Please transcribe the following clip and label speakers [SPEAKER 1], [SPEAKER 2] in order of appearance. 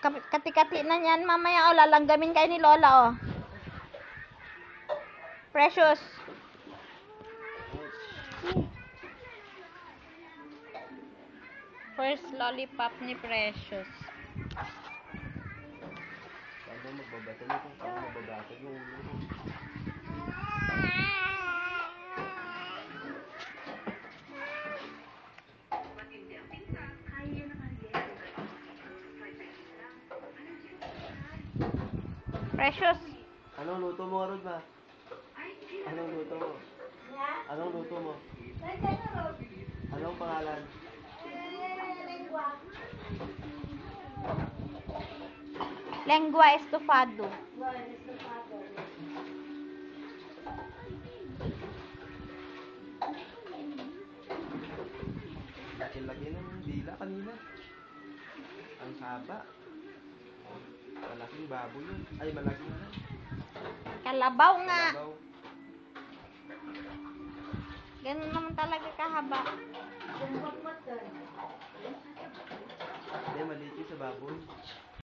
[SPEAKER 1] Kati-kati na yan mamaya, oh. Lalanggamin kayo ni Lola, oh. Precious. First lollipop ni Precious.
[SPEAKER 2] Paano magbabata nito? Paano magbabata yung
[SPEAKER 1] Precious.
[SPEAKER 2] Anong luto mo, Rod, ba? Anong luto mo? Anong luto mo? Anong pangalan?
[SPEAKER 1] Lengua estofado.
[SPEAKER 2] Laki-laki ng dila kanina. Ang haba. Malaking baboy yun. Ay, malaking ano?
[SPEAKER 1] Kalabaw nga.
[SPEAKER 2] Kalabaw.
[SPEAKER 1] Ganun naman talaga kahaba.
[SPEAKER 2] Hindi, maliit yun sa baboy.